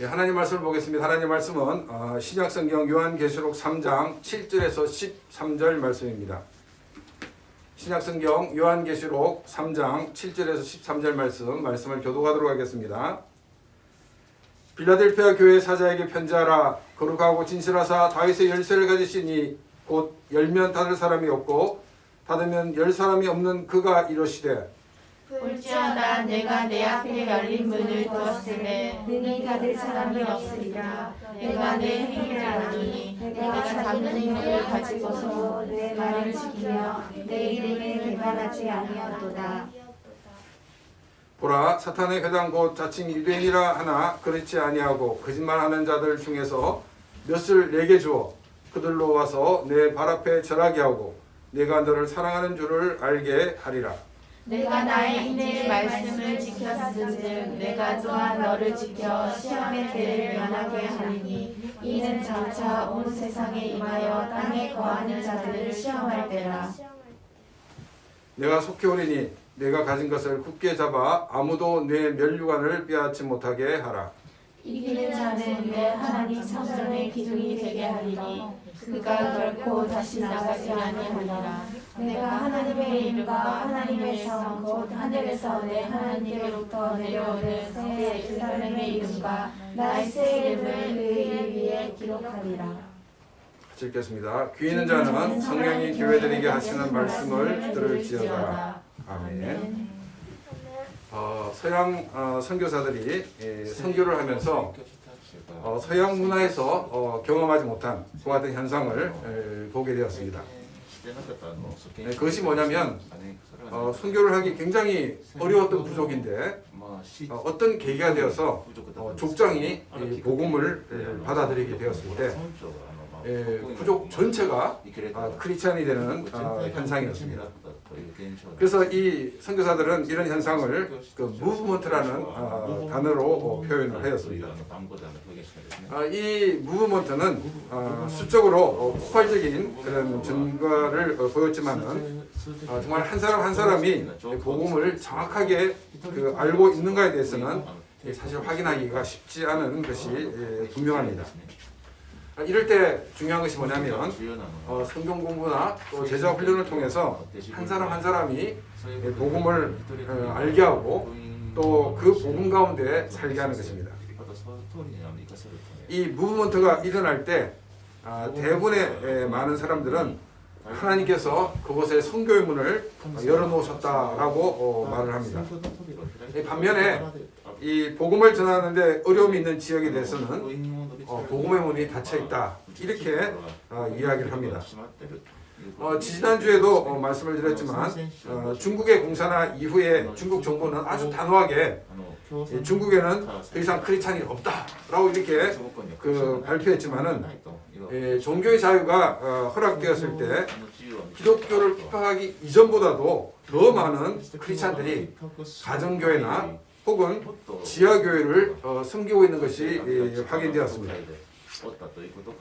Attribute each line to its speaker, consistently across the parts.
Speaker 1: 예, 하나님 말씀을 보겠습니다. 하나님 말씀은 신약성경 요한계시록 3장 7절에서 13절 말씀입니다. 신약성경 요한계시록 3장 7절에서 13절 말씀을 교독하도록 하겠습니다. 빌라델피아 교회 사자에게 편지하라. 거룩하고 진실하사 다윗의 열쇠를 가지시니 곧 열면 닫을 사람이 없고 닫으면 열 사람이 없는 그가 이르시되
Speaker 2: 볼지어다 내가 내 앞에 열린 문을 두었으되 능히 닫을 사람이 없으리라. 내가 내 행위를 아노니 내가 닫는 문을 가지고서 내 말을 지키며 내 이름을 배반하지 아니하도다.
Speaker 1: 보라, 사탄의 회당 곧 자칭 유대인이라 하나 그렇지 아니하고 거짓말하는 자들 중에서 몇을 내게 주어 그들로 와서 내 발 앞에 절하게 하고 내가 너를 사랑하는 줄을 알게 하리라.
Speaker 2: 내가 나의 인의 말씀을 지켰은즉 내가 또한 너를 지켜 시험의 때를 면하게 하리니 이는 장차 온 세상에 임하여 땅에 거하는 자들을 시험할 때라.
Speaker 1: 내가 속히 오리니 내가 가진 것을 굳게 잡아 아무도 내 면류관을 빼앗지 못하게 하라.
Speaker 2: 이기는 자는 내 하나님 성전의 기둥이 되게 하리니 그가 결코 다시 나가지 아니하리라. 내가 하나님의 이름과 하나님의 성 곧 하늘에서 내 하나님께로부터 내려오는 새 예루살렘의 이름과 나의 새 이름을 그의 위에 기록하리라.
Speaker 1: 같이 읽겠습니다. 귀 있는 자는 성령이 교회들에게 하시는 말씀을 들을지어다. 아멘. 서양 선교사들이 선교를 하면서 서양 문화에서 경험하지 못한 그와 같은 현상을 보게 되었습니다. 그것이 뭐냐면 선교를 하기 굉장히 어려웠던 부족인데 어떤 계기가 되어서 족장이 복음을 받아들이게 되었을 때 부족 전체가 크리스찬이 되는 현상이었습니다. 그래서 이 선교사들은 이런 현상을 무브먼트라는 단어로 표현을 하였습니다. 이 무브먼트는 수적으로 폭발적인 그런 증거를 보였지만은 정말 한 사람 한 사람이 복음을 정확하게 알고 있는가에 대해서는 사실 확인하기가 쉽지 않은 것이 분명합니다. 이럴 때 중요한 것이 뭐냐면 성경 공부나 또 제자 훈련을 통해서 한 사람 한 사람이 복음을 알게 하고 또 그 복음 가운데 살게 하는 것입니다. 이 무브먼트가 일어날 때 대부분의 많은 사람들은 하나님께서 그곳에 선교의 문을 열어놓으셨다라고 말을 합니다. 반면에 이 복음을 전하는데 어려움이 있는 지역에 대해서는 복음의 문이 닫혀 있다 이렇게 이야기를 합니다. 지난주에도 말씀을 드렸지만 중국의 공산화 이후에 중국 정부는 아주 단호하게 중국에는 더 이상 크리스찬이 없다라고 이렇게 발표했지만은 종교의 자유가 허락되었을 때 기독교를 핍박하기 이전보다도 더 많은 크리스찬들이 가정교회나 혹은 지하교회를 섬기고 있는 것이 확인되었습니다.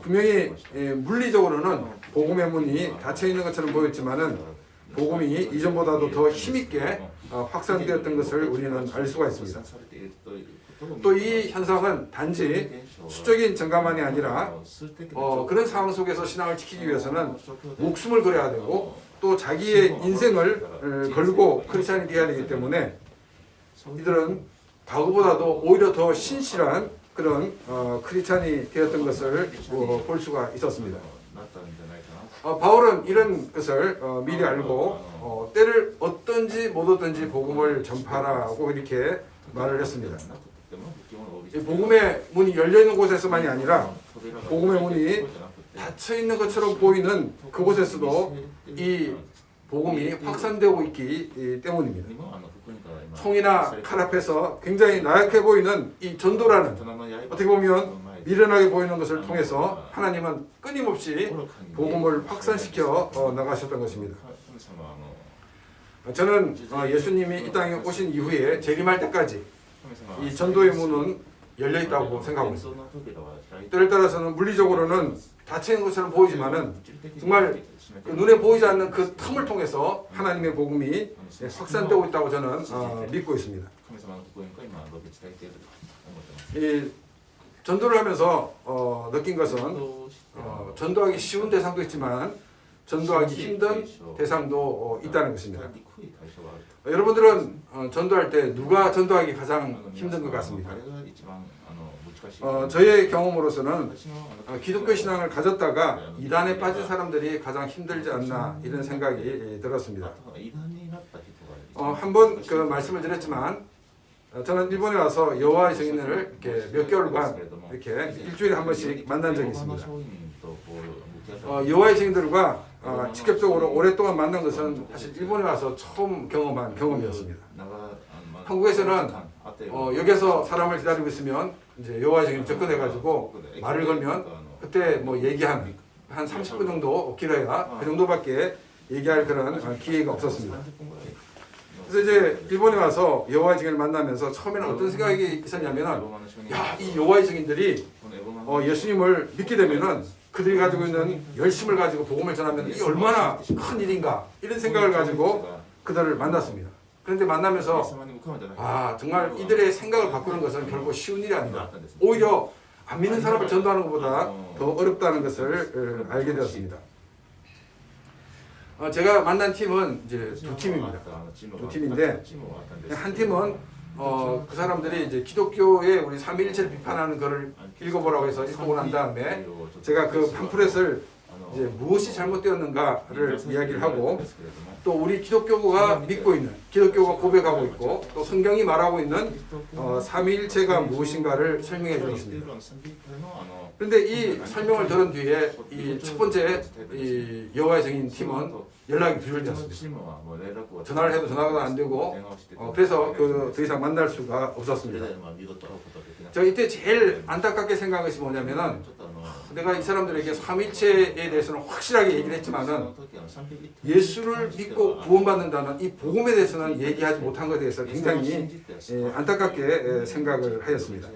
Speaker 1: 분명히 물리적으로는 복음의 문이 닫혀 있는 것처럼 보였지만은 복음이 이전보다도 더 힘있게 확산되었던 것을 우리는 알 수가 있습니다. 또 이 현상은 단지 수적인 증가만이 아니라 그런 상황 속에서 신앙을 지키기 위해서는 목숨을 걸어야 되고 또 자기의 인생을 걸고 크리스찬이 되어야 되기 때문에 이들은 과거보다도 오히려 더 신실한 그런 크리스찬이 되었던 것을 볼 수가 있었습니다. 바울은 이런 것을 미리 알고 때를 얻든지 못 얻든지 복음을 전파하라고 이렇게 말을 했습니다. 복음의 문이 열려있는 곳에서만이 아니라 복음의 문이 닫혀있는 것처럼 보이는 그곳에서도 이 복음이 확산되고 있기 때문입니다. 총이나 칼 앞에서 굉장히 나약해 보이는 이 전도라는 어떻게 보면 미련하게 보이는 것을 통해서 하나님은 끊임없이 복음을 확산시켜 나가셨던 것입니다. 저는 예수님이 이 땅에 오신 이후에 재림할 때까지 이 전도의 문은 열려 있다고 생각하고 있습니다. 때를 따라서는 물리적으로는 닫혀있는 것처럼 보이지만은 정말 눈에 보이지 않는 그 틈을 통해서 하나님의 복음이 확산되고 있다고 저는 믿고 있습니다. 전도를 하면서 느낀 것은 전도하기 쉬운 대상도 있지만 전도하기 힘든 대상도 있다는 것입니다. 여러분들은 전도할 때 누가 전도하기 가장 힘든 것 같습니까? 저의 경험으로서는 기독교 신앙을 가졌다가 이단에 빠진 사람들이 가장 힘들지 않나 이런 생각이 들었습니다. 한번 그 말씀을 드렸지만 저는 일본에 와서 여호와의 증인을 이렇게 몇 개월간 이렇게 일주일에 한 번씩 만난 적이 있습니다. 여호와의 증인들과 직접적으로 오랫동안 만난 것은 사실 일본에 와서 처음 경험한 경험이었습니다. 한국에서는 여기서 사람을 기다리고 있으면 이제 여호와의 증인 접근해가지고 말을 걸면 그때 뭐 얘기한 한 30분 정도 길어야 그 정도밖에 얘기할 그런 기회가 없었습니다. 그래서 이제 일본에 와서 여호와의 증인을 만나면서 처음에는 어떤 생각이 있었냐면은 이 여호와의 증인들이 예수님을 믿게 되면은 그들이 가지고 있는 열심을 가지고 복음을 전하면 이게 얼마나 큰 일인가 이런 생각을 가지고 그들을 만났습니다. 그런데 만나면서 정말 이들의 생각을 바꾸는 것은 결코 쉬운 일이 아니다. 오히려 안 믿는 사람을 전도하는 것보다 더 어렵다는 것을 알게 되었습니다. 제가 만난 팀은 이제 두 팀입니다. 두 팀인데 한 팀은 그 사람들이 이제 기독교의 우리 삼위일체를 비판하는 것을 읽어보라고 해서 읽고 난 다음에 제가 그 팜플렛을 이제 무엇이 잘못되었는가를 이야기를 하고 또 우리 기독교가 믿고 있는 기독교가 고백하고 있고 또 성경이 말하고 있는 삼위일체가 무엇인가를 설명해 주었습니다. 그런데 이 설명을 들은 뒤에 이 첫 번째 이 여호와의 증인 팀은 연락이 두절되었습니다. 전화를 해도 전화가 안 되고 그래서 더 이상 만날 수가 없었습니다. 제가 이때 제일 안타깝게 생각한 것이 뭐냐면은 내가 이 사람들에게 삼위일체에 대해서는 확실하게 얘기를 했지만은 예수를 믿고 구원받는다는 이 복음에 대해서는 얘기하지 못한 것에 대해서 굉장히 안타깝게 생각을 하였습니다.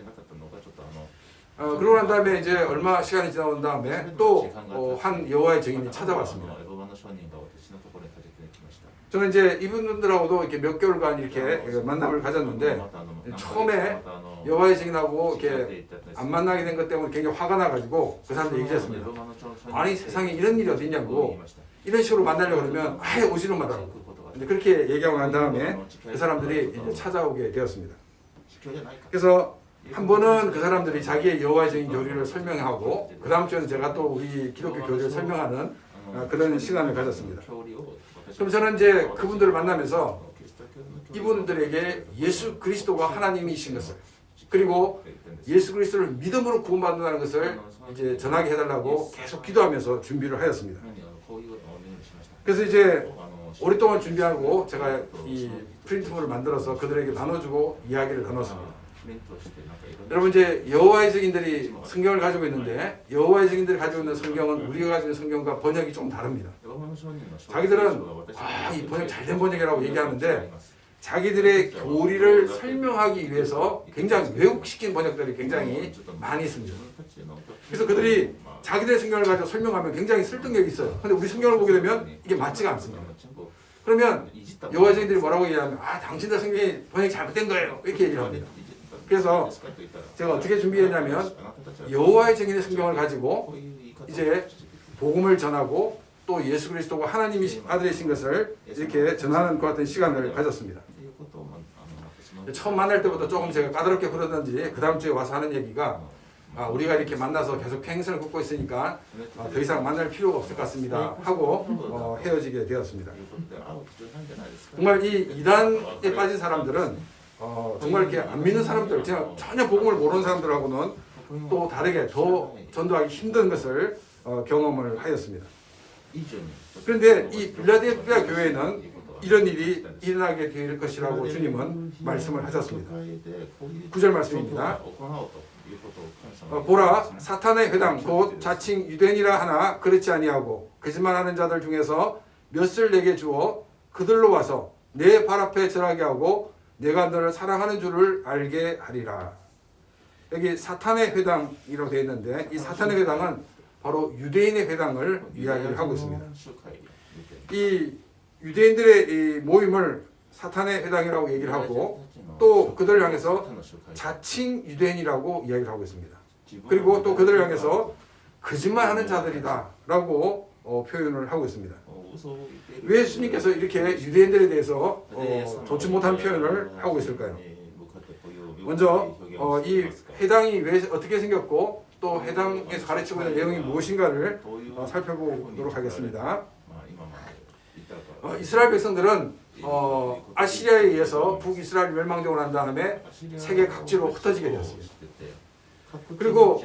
Speaker 1: 그러고 난 다음에 이제 얼마 시간이 지나온 다음에 또 한 여호와의 증인이 찾아왔습니다. 저는 이제 이분들하고도 이렇게 몇 개월간 이렇게 만남을 가졌는데 처음에 여호와의 증인하고 이렇게 안 만나게 된 것 때문에 굉장히 화가 나가지고 그 사람들 얘기했습니다. 아니 세상에 이런 일이 어디 있냐고 이런 식으로 만나려고 그러면 아예 오지를 말라고. 근데 그렇게 얘기하고 난 다음에 그 사람들이 이제 찾아오게 되었습니다. 그래서 한 번은 그 사람들이 자기의 여호와의 증인 교리를 설명하고 그 다음 주에는 제가 또 우리 기독교 교리를 설명하는 그런 시간을 가졌습니다. 그럼 저는 이제 그분들을 만나면서 이분들에게 예수 그리스도가 하나님이신 것을 그리고 예수 그리스도를 믿음으로 구원받는다는 것을 이제 전하게 해달라고 계속 기도하면서 준비를 하였습니다. 그래서 이제 오랫동안 준비하고 제가 이 프린트물을 만들어서 그들에게 나눠주고 이야기를 나눴습니다. 여러분 이제 여호와의 증인들이 성경을 가지고 있는데 여호와의 증인들이 가지고 있는 성경은 우리가 가지고 있는 성경과 번역이 좀 다릅니다. 자기들은 이 번역 잘된 번역이라고 얘기하는데 자기들의 교리를 설명하기 위해서 굉장히 왜곡시킨 번역들이 굉장히 많이 있습니다. 그래서 그들이 자기들의 성경을 가지고 설명하면 굉장히 설득력이 있어요. 근데 우리 성경을 보게 되면 이게 맞지가 않습니다. 그러면 여호와의 증인들이 뭐라고 얘기하면 당신들 성경이 번역이 잘못된 거예요. 이렇게 얘기를 합니다. 그래서 제가 어떻게 준비했냐면 여호와의 증인의 성경을 가지고 이제 복음을 전하고 또 예수 그리스도가 하나님이 아들이신 것을 이렇게 전하는 것 같은 시간을 가졌습니다. 처음 만날 때부터 조금 제가 까다롭게 그러던지 그 다음 주에 와서 하는 얘기가 우리가 이렇게 만나서 계속 평생을 걷고 있으니까 더 이상 만날 필요가 없을 것 같습니다 하고 헤어지게 되었습니다. 정말 이 이단에 빠진 사람들은 정말 이렇게 안 믿는 사람들, 전혀 복음을 모르는 사람들하고는 또 다르게 더 전도하기 힘든 것을 경험을 하였습니다. 그런데 이 빌라델피아 교회는 이런 일이 일어나게 될 것이라고 주님은 말씀을 하셨습니다. 9절 말씀입니다. 보라 사탄의 회당 곧 자칭 유대인이라 하나 그렇지 아니하고 거짓말하는 자들 중에서 몇을 내게 주어 그들로 와서 내 발 앞에 절하게 하고 내가 너를 사랑하는 줄을 알게 하리라. 여기 사탄의 회당이라고 되어 있는데 이 사탄의 회당은 바로 유대인의 회당을 이야기를 하고 있습니다. 이 유대인들의 이 모임을 사탄의 회당이라고 얘기를 하고 또 그들을 향해서 자칭 유대인이라고 이야기를 하고 있습니다. 그리고 또 그들을 향해서 거짓말하는 자들이다라고 표현을 하고 있습니다. 왜 예수님께서 이렇게 유대인들에 대해서 좋지 못한 표현을 하고 있을까요? 먼저 이 회당이 왜 어떻게 생겼고 또 회당에서 가르치고 있는 내용이 무엇인가를 살펴보도록 하겠습니다. 이스라엘 백성들은 아시리아에 의해서 북이스라엘 멸망되고 난 다음에 세계 각지로 흩어지게 되었습니다. 그리고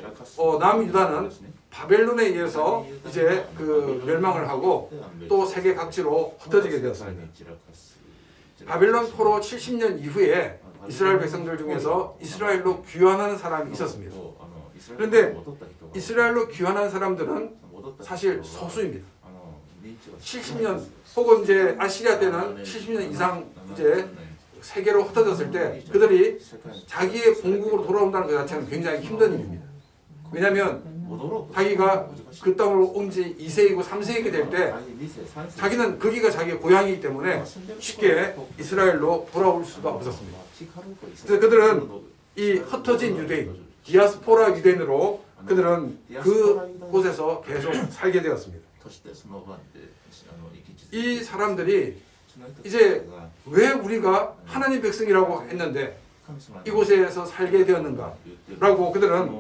Speaker 1: 남유다는 바벨론에 의해서 이제 그 멸망을 하고 또 세계 각지로 흩어지게 되었습니다. 바벨론 포로 70년 이후에 이스라엘 백성들 중에서 이스라엘로 귀환하는 사람이 있었습니다. 그런데 이스라엘로 귀환한 사람들은 사실 소수입니다. 70년 혹은 이제 아시리아 때는 70년 이상 이제 세계로 흩어졌을 때 그들이 자기의 본국으로 돌아온다는 것 자체는 굉장히 힘든 일입니다. 왜냐하면 자기가 그 땅으로 온 지 2세이고 3세이게 될 때 자기는 거기가 자기의 고향이기 때문에 쉽게 이스라엘로 돌아올 수가 없었습니다. 그래서 그들은 이 흩어진 유대인, 디아스포라 유대인으로 그들은 그곳에서 계속 살게 되었습니다. 이 사람들이 이제 왜 우리가 하나님 백성이라고 했는데 이곳에서 살게 되었는가 라고 그들은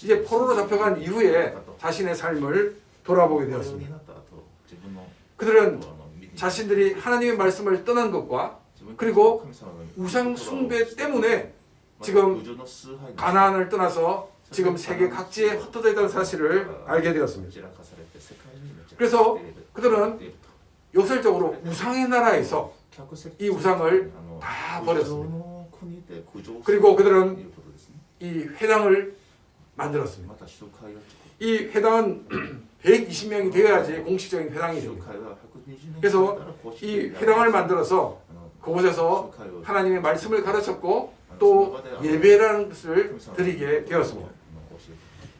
Speaker 1: 이제 포로로 잡혀간 이후에 자신의 삶을 돌아보게 되었습니다. 그들은 자신들이 하나님의 말씀을 떠난 것과 그리고 우상 숭배 때문에 지금 가나안을 떠나서 지금 세계 각지에 흩어져 있다는 사실을 알게 되었습니다. 그래서 그들은 역설적으로 우상의 나라에서 이 우상을 다 버렸습니다. 그리고 그들은 이 회당을 만들었습니다. 이 회당은 120명이 되어야지 공식적인 회당이 됩니다. 그래서 이 회당을 만들어서 그곳에서 하나님의 말씀을 가르쳤고 또 예배라는 것을 드리게 되었습니다.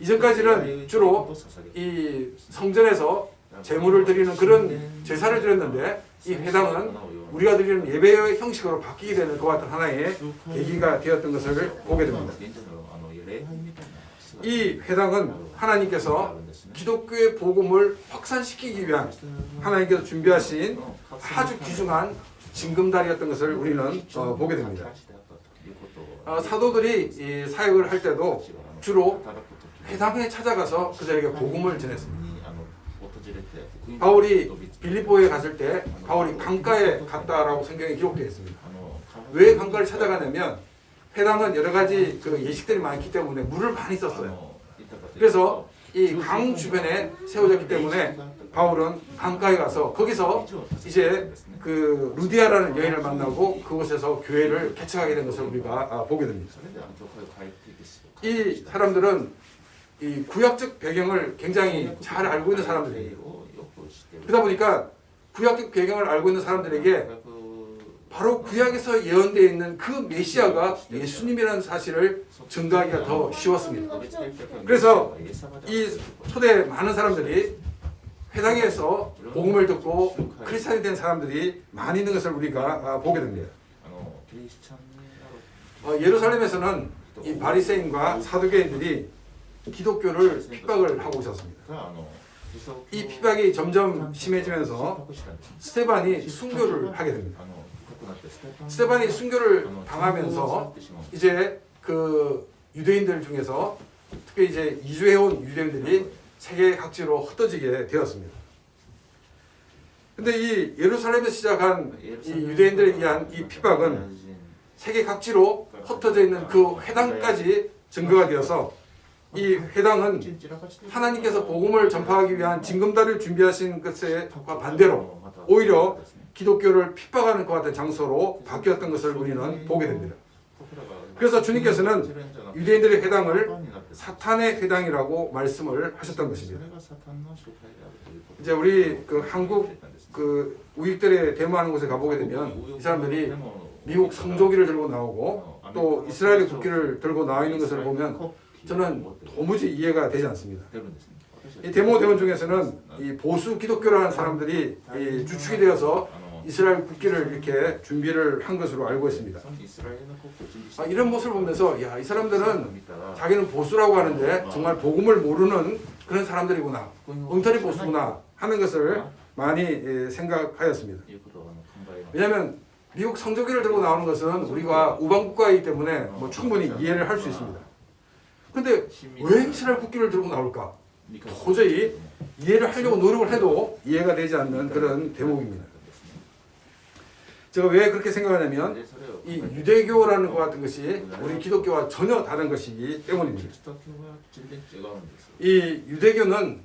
Speaker 1: 이전까지는 주로 이 성전에서 제물을 드리는 그런 제사를 드렸는데 이 회당은 우리가 드리는 예배의 형식으로 바뀌게 되는 그 같은 하나의 계기가 되었던 것을 보게 됩니다. 이 회당은 하나님께서 기독교의 복음을 확산시키기 위한 하나님께서 준비하신 아주 귀중한 징검다리였던 것을 우리는 보게 됩니다. 사도들이 이 사역을 할 때도 주로 회당에 찾아가서 그들에게 복음을 전했습니다. 바울이 빌립보에 갔을 때 바울이 강가에 갔다라고 성경에 기록되어 있습니다. 왜 강가를 찾아가냐면 회당은 여러 가지 그 예식들이 많기 때문에 물을 많이 썼어요. 그래서 이 강 주변에 세워졌기 때문에 바울은 강가에 가서 거기서 이제 그 루디아라는 여인을 만나고 그곳에서 교회를 개척하게 된 것을 우리가 보게 됩니다. 이 사람들은 이 구약적 배경을 굉장히 잘 알고 있는 사람들입니다. 그러다 보니까 구약적 배경을 알고 있는 사람들에게 바로 구약에서 예언되어 있는 그 메시아가 예수님이라는 사실을 증거하기가 더 쉬웠습니다. 그래서 이 초대 많은 사람들이 회당에서 복음을 듣고 크리스찬이 된 사람들이 많이 있는 것을 우리가 보게 됩니다. 예루살렘에서는 이 바리새인과 사두개인들이 기독교를 핍박을 하고 있었습니다. 이 핍박이 점점 심해지면서 스테반이 순교를 하게 됩니다. 스테반이 순교를 당하면서 이제 그 유대인들 중에서 특히 이제 이주해온 유대인들이 세계 각지로 흩어지게 되었습니다. 근데 이 예루살렘에서 시작한 이 유대인들에 의한 이 핍박은 세계 각지로 흩어져 있는 그 회당까지 증거가 되어서 이 회당은 하나님께서 복음을 전파하기 위한 징검다리를 준비하신 것에 반대로 오히려 기독교를 핍박하는 것 같은 장소로 바뀌었던 것을 우리는 보게 됩니다. 그래서 주님께서는 유대인들의 회당을 사탄의 회당이라고 말씀을 하셨던 것입니다. 이제 우리 그 한국 그 우익들의 데모하는 곳에 가보게 되면 이 사람들이 미국 성조기를 들고 나오고 또 이스라엘의 국기를 들고 나와 있는 것을 보면 저는 도무지 이해가 되지 않습니다. 이 데모 대원 중에서는 이 보수 기독교라는 사람들이 이 주축이 되어서 이스라엘 국기를 이렇게 준비를 한 것으로 알고 있습니다. 이런 모습을 보면서 야, 이 사람들은 자기는 보수라고 하는데 정말 복음을 모르는 그런 사람들이구나, 엉터리 보수구나 하는 것을 많이 생각하였습니다. 왜냐하면 미국 성조기를 들고 나오는 것은 우리가 우방국가이기 때문에 뭐 충분히 이해를 할 수 있습니다. 근데 왜 이스라엘 국기를 들고 나올까? 도저히 이해를 하려고 노력을 해도 이해가 되지 않는 그런 대목입니다. 제가 왜 그렇게 생각하냐면 이 유대교라는 것 같은 것이 우리 기독교와 전혀 다른 것이기 때문입니다. 이 유대교는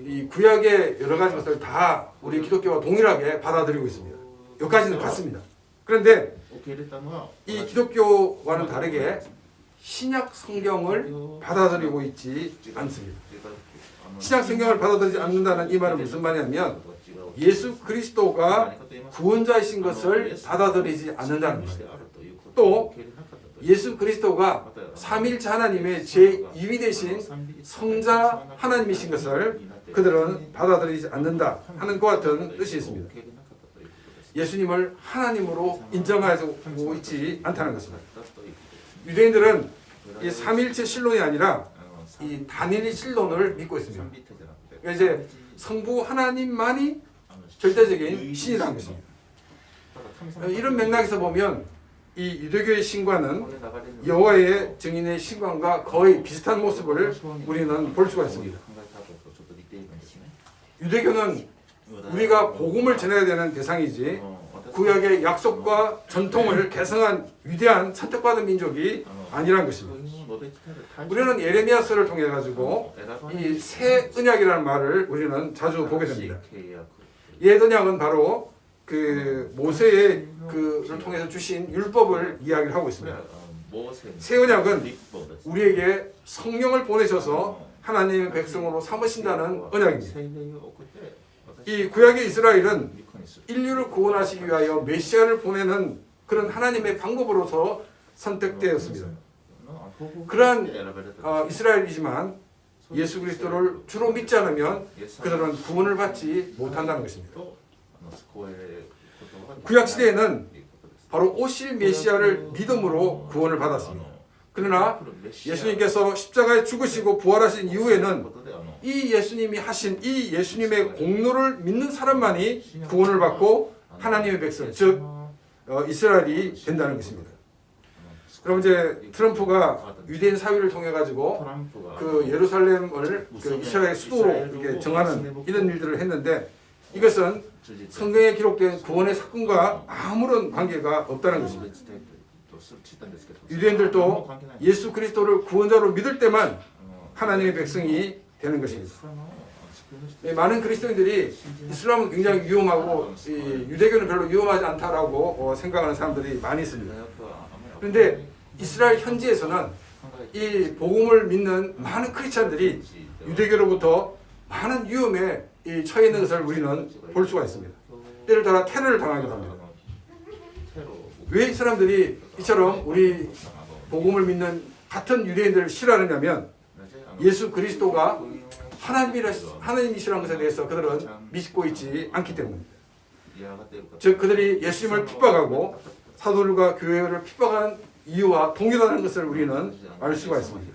Speaker 1: 이 구약의 여러 가지 것을 다 우리 기독교와 동일하게 받아들이고 있습니다. 여기까지는 같습니다. 그런데 이 기독교와는 다르게 신약 성경을 받아들이고 있지 않습니다. 신약 성경을 받아들이지 않는다는 이 말은 무슨 말이냐면 예수 그리스도가 구원자이신 것을 받아들이지 않는다는 거예요. 또 예수 그리스도가 삼위일체 하나님의 제2위 되신 성자 하나님이신 것을 그들은 받아들이지 않는다 하는 것 같은 뜻이 있습니다. 예수님을 하나님으로 인정하고 있지 않다는 것입니다. 유대인들은 이 삼위일체 신론이 아니라 이 단일이 신론을 믿고 있습니다. 그러니까 이제 성부 하나님만이 절대적인 신이라는 것입니다. 이런 맥락에서 보면 이 유대교의 신과는 여호와의 증인의 신관과 거의 비슷한 모습을 우리는 볼 수가 있습니다. 유대교는 우리가 복음을 전해야 되는 대상이지 구약의 약속과 전통을 개성한 위대한 선택받은 민족이 아니라는 것입니다. 우리는 예레미야서를 통해 가지고 이 새 언약이라는 말을 우리는 자주 보게 됩니다. 옛 언약은 바로 그 모세의 그를 통해서 주신 율법을 이야기를 하고 있습니다. 새 언약은 우리에게 성령을 보내셔서 하나님의 백성으로 삼으신다는 언약입니다. 이 구약의 이스라엘은 인류를 구원하시기 위하여 메시아를 보내는 그런 하나님의 방법으로서 선택되었습니다. 그러한 이스라엘이지만 예수 그리스도를 주로 믿지 않으면 그들은 구원을 받지 못한다는 것입니다. 구약 시대에는 바로 오실 메시아를 믿음으로 구원을 받았습니다. 그러나 예수님께서 십자가에 죽으시고 부활하신 이후에는 이 예수님이 하신 이 예수님의 공로를 믿는 사람만이 구원을 받고 하나님의 백성, 즉 이스라엘이 된다는 것입니다. 그럼 이제 트럼프가 유대인 사회를 통해 가지고 그 예루살렘을 그 이스라엘 수도로 이렇게 정하는 이런 일들을 했는데 이것은 성경에 기록된 구원의 사건과 아무런 관계가 없다는 것입니다. 유대인들도 예수 그리스도를 구원자로 믿을 때만 하나님의 백성이 되는 것입니다. 많은 그리스도인들이 이슬람은 굉장히 위험하고 유대교는 별로 위험하지 않다라고 생각하는 사람들이 많이 있습니다. 그런데 이스라엘 현지에서는 이 복음을 믿는 많은 크리스찬들이 유대교로부터 많은 위험에 처해 있는 것을 우리는 볼 수가 있습니다. 때를 따라 테러를 당하기도 합니다. 왜 이 사람들이 이처럼 우리 복음을 믿는 같은 유대인들을 싫어하느냐면 예수 그리스도가 하나님이시라는 것에 대해서 그들은 믿고 있지 않기 때문입니다. 즉 그들이 예수님을 핍박하고 사도들과 교회를 핍박한 이유와 동일하다는 것을 우리는 알 수가 있습니다.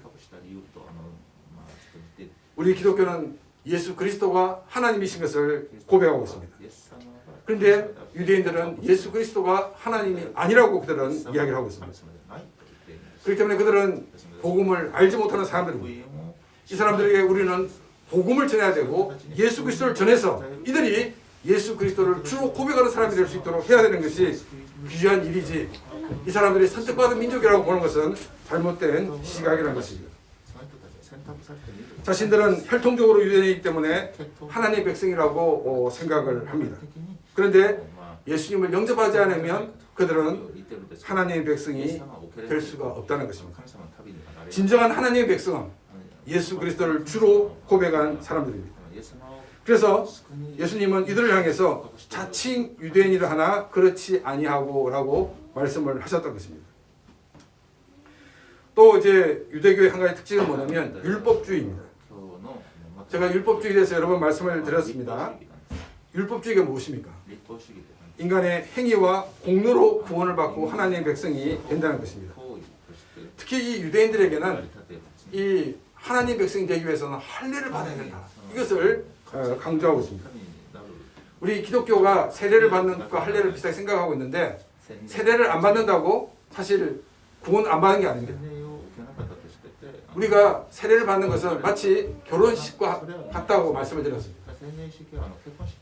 Speaker 1: 우리 기독교는 예수 그리스도가 하나님이신 것을 고백하고 있습니다. 그런데 유대인들은 예수 그리스도가 하나님이 아니라고 그들은 이야기를 하고 있습니다. 그렇기 때문에 그들은 복음을 알지 못하는 사람들입니다. 이 사람들에게 우리는 복음을 전해야 되고 예수 그리스도를 전해서 이들이 예수 그리스도를 주로 고백하는 사람이 될 수 있도록 해야 되는 것이 귀한 일이지 이 사람들이 선택받은 민족이라고 보는 것은 잘못된 시각이라는 것입니다. 자신들은 혈통적으로 유대인이기 때문에 하나님의 백성이라고 생각을 합니다. 그런데 예수님을 영접하지 않으면 그들은 하나님의 백성이 될 수가 없다는 것입니다. 진정한 하나님의 백성은 예수 그리스도를 주로 고백한 사람들입니다. 그래서 예수님은 이들을 향해서 자칭 유대인이라 하나 그렇지 아니하고라고 말씀을 하셨던 것입니다. 또 이제 유대교의 한 가지 특징은 뭐냐면 율법주의입니다. 제가 율법주의에 대해서 여러 번 말씀을 드렸습니다. 율법주의가 무엇입니까? 인간의 행위와 공로로 구원을 받고 하나님의 백성이 된다는 것입니다. 특히 이 유대인들에게는 이 하나님 백성이 되기 위해서는 할례를 받아야 된다. 이것을 강조하고 있습니다. 우리 기독교가 세례를 받는 것과 할례를 비슷하게 생각하고 있는데 세례를 안 받는다고 사실 구원 안 받는 게 아닙니다. 우리가 세례를 받는 것은 마치 결혼식과 같다고 말씀을 드렸습니다.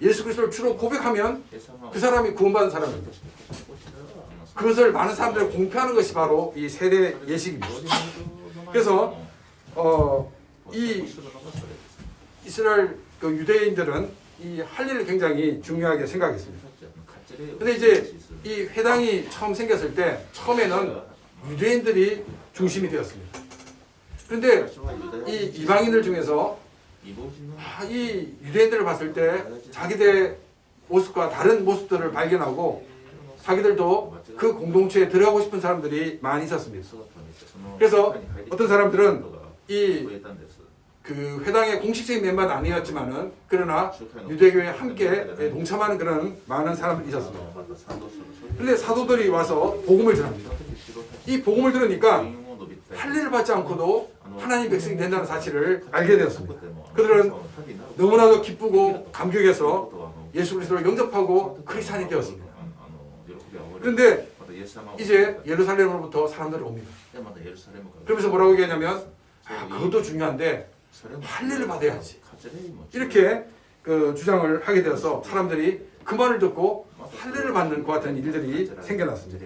Speaker 1: 예수 그리스도를 주로 고백하면 그 사람이 구원받은 사람입니다. 그것을 많은 사람들이 공표하는 것이 바로 이 세례 예식입니다. 그래서 이 이스라엘 그 유대인들은 이 할례를 굉장히 중요하게 생각했습니다. 근데 이제 이 회당이 처음 생겼을 때 처음에는 유대인들이 중심이 되었습니다. 그런데 이 이방인들 중에서 이 유대인들을 봤을 때 자기들의 모습과 다른 모습들을 발견하고 자기들도 그 공동체에 들어가고 싶은 사람들이 많이 있었습니다. 그래서 어떤 사람들은 이 그 회당의 공식적인 멤버는 아니었지만은 그러나 유대교에 함께 동참하는 그런 많은 사람들이 있었습니다. 그런데 사도들이 와서 복음을 전합니다. 이 복음을 들으니까 할례를 받지 않고도 하나님 백성이 된다는 사실을 알게 되었습니다. 그들은 너무나도 기쁘고 감격해서 예수 그리스도를 영접하고 크리스찬이 되었습니다. 그런데 이제 예루살렘으로부터 사람들이 옵니다. 그러면서 뭐라고 얘기하냐면 그것도 중요한데 할례를 받아야지. 이렇게 그 주장을 하게 되어서 사람들이 그 말을 듣고 할례를 받는 것 같은 일들이 생겨났습니다.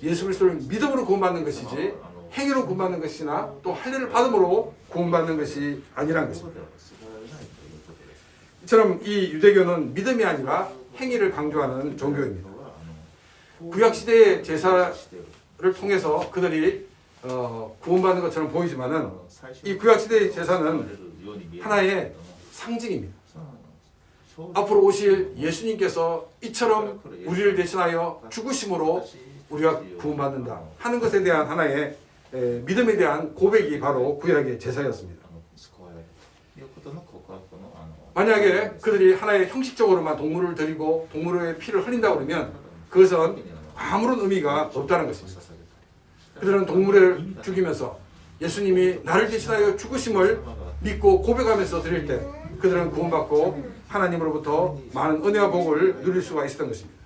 Speaker 1: 예수 그리스도를 믿음으로 구원받는 것이지 행위로 구원받는 것이나 또 할례를 받음으로 구원받는 것이 아니란 것입니다. 이처럼 이 유대교는 믿음이 아니라 행위를 강조하는 종교입니다. 구약시대의 제사를 통해서 그들이 구원받는 것처럼 보이지만은 이 구약시대의 제사는 하나의 상징입니다. 앞으로 오실 예수님께서 이처럼 우리를 대신하여 죽으심으로 우리가 구원받는다 하는 것에 대한 하나의 믿음에 대한 고백이 바로 구약의 제사였습니다. 만약에 그들이 하나의 형식적으로만 동물을 드리고 동물의 피를 흘린다고 그러면 그것은 아무런 의미가 없다는 것입니다. 그들은 동물을 죽이면서 예수님이 나를 대신하여 죽으심을 믿고 고백하면서 드릴 때 그들은 구원받고 하나님으로부터 많은 은혜와 복을 누릴 수가 있었던 것입니다.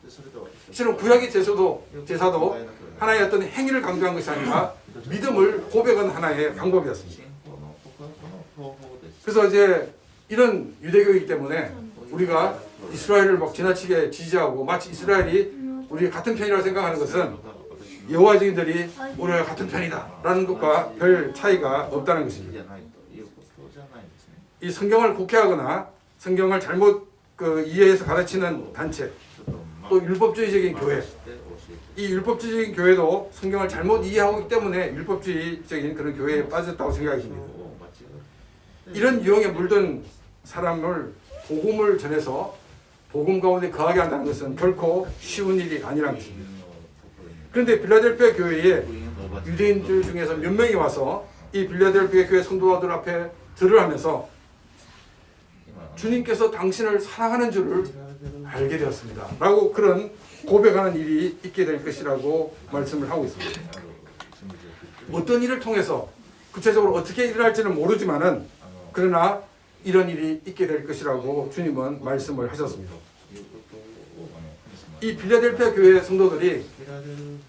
Speaker 1: 실은 구약의 제사도 하나의 어떤 행위를 강조한 것이 아니라 믿음을 고백한 하나의 방법이었습니다. 그래서 이제 이런 유대교이기 때문에 우리가 이스라엘을 막 지나치게 지지하고 마치 이스라엘이 우리 같은 편이라고 생각하는 것은 여호와 증인들이 우리가 같은 편이다 라는 것과 별 차이가 없다는 것입니다. 이 성경을 곡해하거나 성경을 잘못 이해해서 가르치는 단체, 또 율법주의적인 교회, 이 율법주의적인 교회도 성경을 잘못 이해하고 있기 때문에 율법주의적인 그런 교회에 빠졌다고 생각이 듭니다. 이런 유형에 물든 사람을 복음을 전해서 복음 가운데 거하게 한다는 것은 결코 쉬운 일이 아니라는 것입니다. 그런데 빌라델피아 교회에 유대인들 중에서 몇 명이 와서 이 빌라델피아 교회 성도들 앞에 들을 하면서 주님께서 당신을 사랑하는 줄을 알게 되었습니다 라고 그런 고백하는 일이 있게 될 것이라고 말씀을 하고 있습니다. 어떤 일을 통해서 구체적으로 어떻게 일어날지는 모르지만은 그러나 이런 일이 있게 될 것이라고 주님은 말씀을 하셨습니다. 이 빌라델피아 교회 성도들이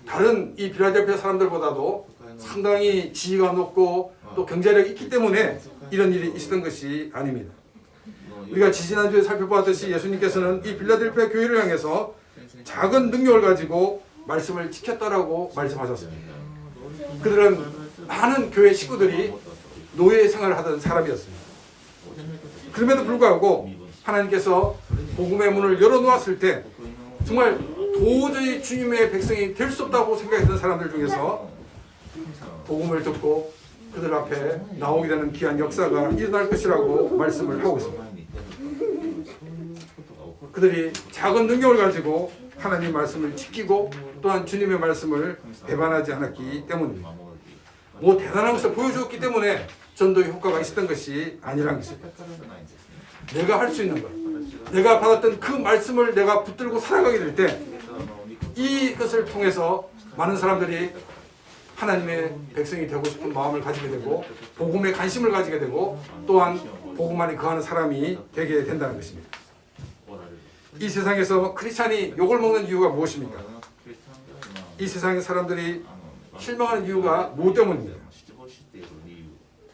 Speaker 1: 다른 이 빌라델피아 사람들보다도 상당히 지위가 높고 또 경제력이 있기 때문에 이런 일이 있었던 것이 아닙니다. 우리가 지지난주에 살펴보았듯이 예수님께서는 이 빌라델피아 교회를 향해서 작은 능력을 가지고 말씀을 지켰다라고 말씀하셨습니다. 그들은 많은 교회 식구들이 노예 생활을 하던 사람이었습니다. 그럼에도 불구하고 하나님께서 복음의 문을 열어놓았을 때 정말 도저히 주님의 백성이 될 수 없다고 생각했던 사람들 중에서 복음을 듣고 그들 앞에 나오게 되는 귀한 역사가 일어날 것이라고 말씀을 하고 있습니다. 그들이 작은 능력을 가지고 하나님 말씀을 지키고 또한 주님의 말씀을 배반하지 않았기 때문입니다. 뭐 대단한 것을 보여주었기 때문에 전도의 효과가 있었던 것이 아니라는 것입니다. 내가 할 수 있는 것, 내가 받았던 그 말씀을 내가 붙들고 살아가게 될 때 이것을 통해서 많은 사람들이 하나님의 백성이 되고 싶은 마음을 가지게 되고 복음에 관심을 가지게 되고 또한 복음 안에 거하는 사람이 되게 된다는 것입니다. 이 세상에서 크리스찬이 욕을 먹는 이유가 무엇입니까? 이 세상의 사람들이 실망하는 이유가 무엇 때문입니까?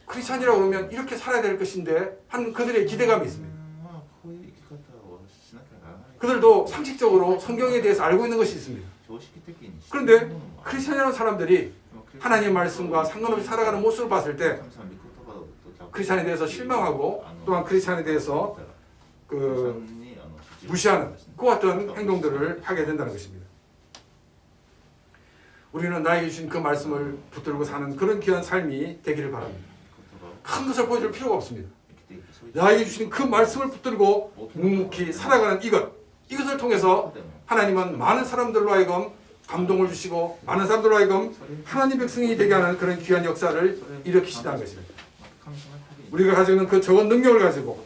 Speaker 1: 크리스찬이라고 그러면 이렇게 살아야 될 것인데 하는 그들의 기대감이 있습니다. 그들도 상식적으로 성경에 대해서 알고 있는 것이 있습니다. 그런데 크리스찬이라는 사람들이 하나님의 말씀과 상관없이 살아가는 모습을 봤을 때 크리스찬에 대해서 실망하고 또한 크리스찬에 대해서 무시하는 그와 같은 행동들을 하게 된다는 것입니다. 우리는 나에게 주신 그 말씀을 붙들고 사는 그런 귀한 삶이 되기를 바랍니다. 큰 것을 보여줄 필요가 없습니다. 나에게 주신 그 말씀을 붙들고 묵묵히 살아가는 이것을 통해서 하나님은 많은 사람들로 하여금 감동을 주시고 많은 사람들로 하여금 하나님 백성이 되게 하는 그런 귀한 역사를 일으키시다는 것입니다. 우리가 가지고 있는 그 적은 능력을 가지고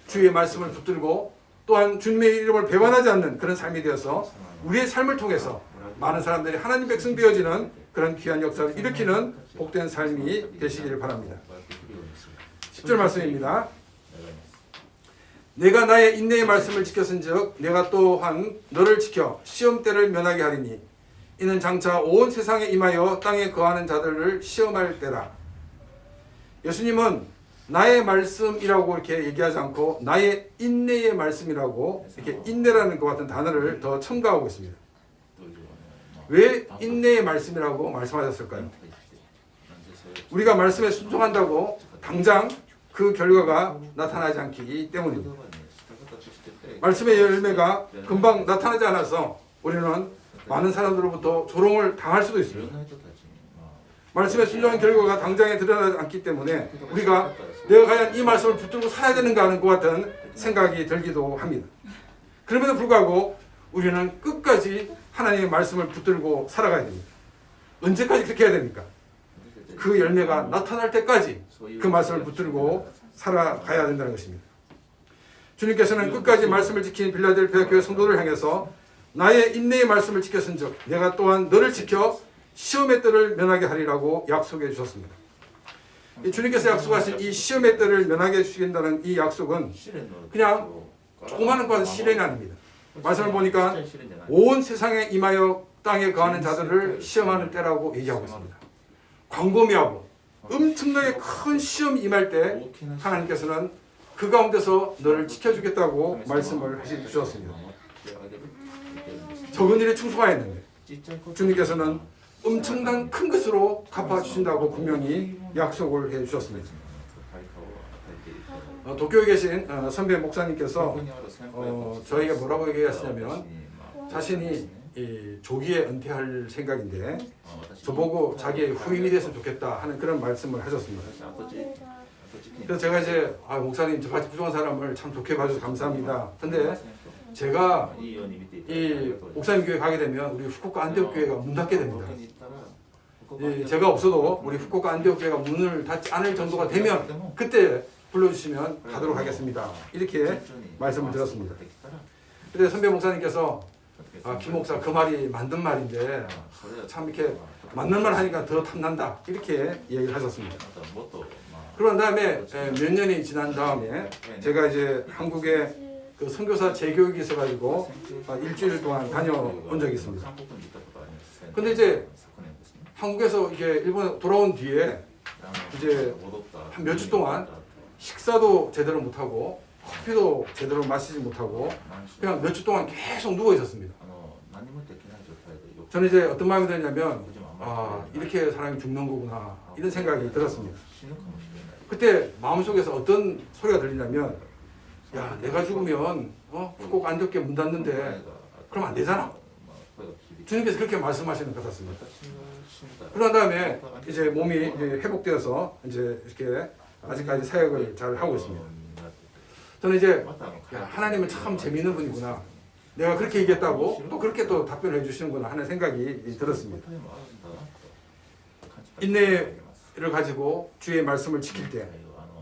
Speaker 1: 주의 말씀을 붙들고 또한 주님의 이름을 배반하지 않는 그런 삶이 되어서 우리의 삶을 통해서 많은 사람들이 하나님 백성 되어지는 그런 귀한 역사를 일으키는 복된 삶이 되시기를 바랍니다. 10절 말씀입니다. 내가 나의 인내의 말씀을 지켰은즉 내가 또한 너를 지켜 시험 때를 면하게 하리니 이는 장차 온 세상에 임하여 땅에 거하는 자들을 시험할 때라. 예수님은 나의 말씀이라고 이렇게 얘기하지 않고 나의 인내의 말씀이라고 이렇게 인내라는 것 같은 단어를 더 첨가하고 있습니다. 왜 인내의 말씀이라고 말씀하셨을까요? 우리가 말씀에 순종한다고 당장 그 결과가 나타나지 않기 때문입니다. 말씀의 열매가 금방 나타나지 않아서 우리는 많은 사람들로부터 조롱을 당할 수도 있습니다. 말씀에 순종한 결과가 당장에 드러나지 않기 때문에 우리가 내가 과연 이 말씀을 붙들고 살아야 되는가 하는 것 같은 생각이 들기도 합니다. 그럼에도 불구하고 우리는 끝까지 하나님의 말씀을 붙들고 살아가야 됩니다. 언제까지 그렇게 해야 됩니까? 그 열매가 나타날 때까지 그 말씀을 붙들고 살아가야 된다는 것입니다. 주님께서는 끝까지 말씀을 지킨 빌라델피아 교회 성도를 향해서 나의 인내의 말씀을 지켰은즉 내가 또한 너를 지켜 시험의 때를 면하게 하리라고 약속해 주셨습니다. 주님께서 약속하신 이 시험의 때를 면하게 해주신다는 이 약속은 그냥 조그마한 것은 실행이 아닙니다. 말씀을 보니까 온 세상에 임하여 땅에 거하는 자들을 시험하는 때라고 얘기하고 있습니다. 광범위하고 엄청나게 큰 시험이 임할 때 하나님께서는 그 가운데서 너를 지켜주겠다고 말씀을 주셨습니다. 적은 일에 충성하였는데 주님께서는 엄청난 큰 것으로 갚아주신다고 분명히 약속을 해주셨습니다. 도쿄에 계신 선배 목사님께서 저희가 뭐라고 얘기하시냐면 자신이 조기에 은퇴할 생각인데 저보고 자기의 후임이 됐으면 좋겠다 하는 그런 말씀을 하셨습니다. 그래서 제가 이제 목사님 저같이 부족한 사람을 참 좋게 봐주셔서 감사합니다. 근데 제가 이 목사님 교회 가게 되면 우리 후쿠오카 안데옥 교회가 문 닫게 됩니다. 제가 없어도 우리 후쿠오카 안데옥 교회가 문을 닫지 않을 정도가 되면 그때 불러주시면 가도록 하겠습니다. 이렇게 말씀을 드렸습니다. 그런데 선배 목사님께서 김 목사 그 말이 맞는 말인데 참 이렇게 맞는 말 하니까 더 탐난다 이렇게 얘기를 하셨습니다. 그런 다음에 몇 년이 지난 다음에 제가 이제 한국에 그 선교사 재교육이 있어가지고 일주일 동안 다녀온 적이 있습니다. 근데 이제 한국에서 이게 일본에 돌아온 뒤에 이제 한 몇 주 동안 식사도 제대로 못하고 커피도 제대로 마시지 못하고 그냥 몇 주 동안 계속 누워 있었습니다. 저는 이제 어떤 마음이 들었냐면 이렇게 사람이 죽는 거구나 이런 생각이 들었습니다. 그때 마음속에서 어떤 소리가 들리냐면 야 내가 죽으면 후쿠오카 안데옥교회 문 닫는데 그럼 안 되잖아. 주님께서 그렇게 말씀하시는 것 같습니다. 그런 다음에 이제 몸이 이제 회복되어서 이제 이렇게 아직까지 사역을 잘 하고 있습니다. 저는 이제 하나님은 참 재미있는 분이구나. 내가 그렇게 얘기했다고 또 그렇게 또 답변을 해주시는구나 하는 생각이 들었습니다. 인내를 가지고 주의 말씀을 지킬 때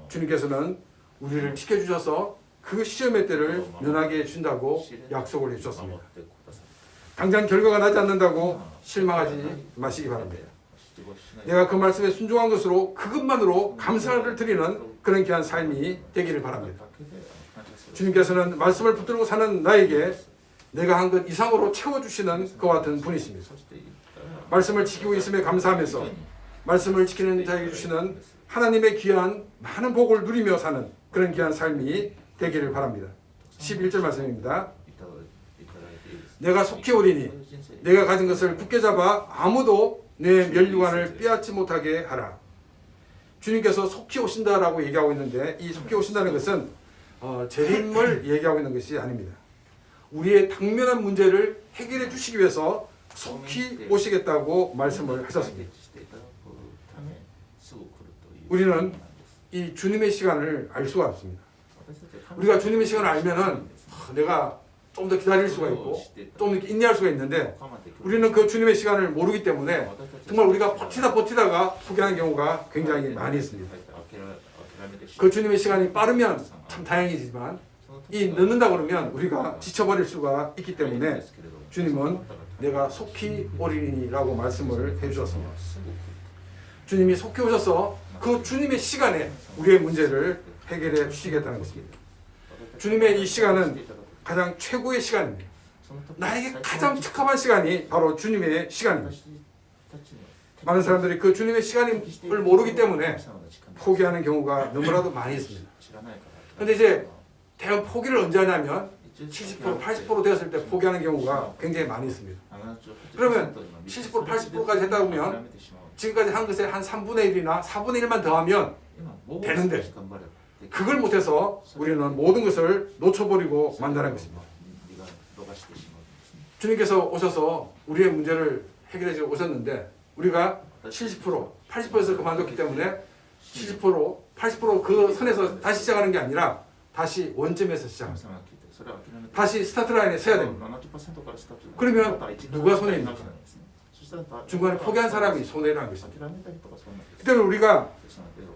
Speaker 1: 주님께서는 우리를 지켜주셔서 그 시험의 때를 면하게 해준다고 약속을 해주셨습니다. 당장 결과가 나지 않는다고 실망하지 마시기 바랍니다. 내가 그 말씀에 순종한 것으로 그것만으로 감사를 드리는 그런 귀한 삶이 되기를 바랍니다. 주님께서는 말씀을 붙들고 사는 나에게 내가 한 것 이상으로 채워주시는 그와 같은 분이십니다. 말씀을 지키고 있음에 감사하면서 말씀을 지키는 자에게 주시는 하나님의 귀한 많은 복을 누리며 사는 그런 귀한 삶이 되기를 바랍니다. 11절 말씀입니다. 내가 속히 오리니 내가 가진 것을 굳게 잡아 아무도 내 면류관을 빼앗지 못하게 하라. 주님께서 속히 오신다라고 얘기하고 있는데 이 속히 오신다는 것은 재림을 얘기하고 있는 것이 아닙니다. 우리의 당면한 문제를 해결해 주시기 위해서 속히 오시겠다고 말씀을 하셨습니다. 우리는 이 주님의 시간을 알 수가 없습니다. 우리가 주님의 시간을 알면은 내가 좀 더 기다릴 수가 있고 좀 더 인내할 수가 있는데 우리는 그 주님의 시간을 모르기 때문에 정말 우리가 버티다가 포기하는 경우가 굉장히 많이 있습니다. 그 주님의 시간이 빠르면 참 다행이지만 이 늦는다 그러면 우리가 지쳐버릴 수가 있기 때문에 주님은 내가 속히 오리니라고 말씀을 해주셨습니다. 주님이 속히 오셔서 그 주님의 시간에 우리의 문제를 해결해 주시겠다는 것입니다. 주님의 이 시간은 가장 최고의 시간입니다. 나에게 가장 적합한 시간이 바로 주님의 시간입니다. 많은 사람들이 그 주님의 시간을 모르기 때문에 포기하는 경우가 너무나도 많이 있습니다. 그런데 이제 대형 포기를 언제 하냐면 70%, 80% 되었을 때 포기하는 경우가 굉장히 많이 있습니다. 그러면 70%, 80%까지 했다 보면 지금까지 한 것에 한 3분의 1이나 4분의 1만 더하면 되는데 그걸 못해서 우리는 모든 것을 놓쳐버리고 만다는 것입니다. 주님께서 오셔서 우리의 문제를 해결해 주고 오셨는데 우리가 70%, 80%에서 그만뒀기 때문에 70%, 80%그 선에서 다시 시작하는 게 아니라 다시 원점에서 시작합니다. 다시 스타트 라인에 서야 됩니다. 그러면 누가 손해입니까? 중간에 포기한 사람이 손해라는 것입니다. 그때는 우리가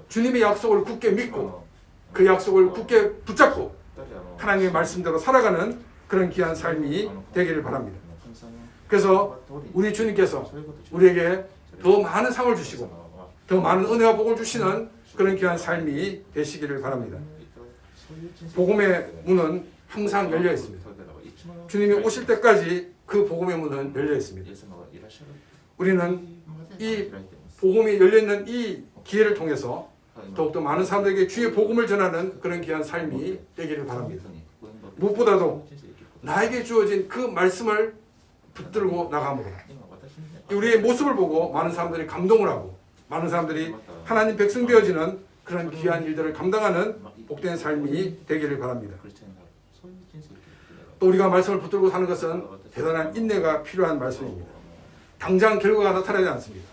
Speaker 1: 주님의 약속을 굳게 믿고 그 약속을 굳게 붙잡고 하나님의 말씀대로 살아가는 그런 귀한 삶이 되기를 바랍니다. 그래서 우리 주님께서 우리에게 더 많은 상을 주시고 더 많은 은혜와 복을 주시는 그런 귀한 삶이 되시기를 바랍니다. 복음의 문은 항상 열려 있습니다. 주님이 오실 때까지 그 복음의 문은 열려 있습니다. 우리는 이 복음이 열려있는 이 기회를 통해서 더욱더 많은 사람들에게 주의 복음을 전하는 그런 귀한 삶이 되기를 바랍니다. 무엇보다도 나에게 주어진 그 말씀을 붙들고 나감으로 우리의 모습을 보고 많은 사람들이 감동을 하고 많은 사람들이 하나님 백성 되어지는 그런 귀한 일들을 감당하는 복된 삶이 되기를 바랍니다. 또 우리가 말씀을 붙들고 사는 것은 대단한 인내가 필요한 말씀입니다. 당장 결과가 나타나지 않습니다.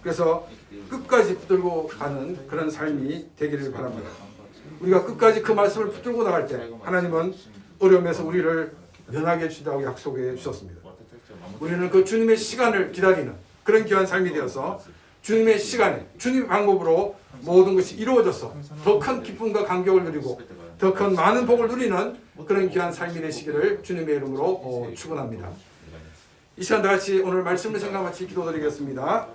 Speaker 1: 그래서 끝까지 붙들고 가는 그런 삶이 되기를 바랍니다. 우리가 끝까지 그 말씀을 붙들고 나갈 때 하나님은 어려움에서 우리를 면하게 해주신다고 약속해 주셨습니다. 우리는 그 주님의 시간을 기다리는 그런 귀한 삶이 되어서 주님의 시간에 주님의 방법으로 모든 것이 이루어져서 더 큰 기쁨과 감격을 누리고 더 큰 많은 복을 누리는 그런 귀한 삶이 되시기를 주님의 이름으로 축원합니다. 이 시간 다 같이 오늘 말씀을 생각 마치 기도드리겠습니다.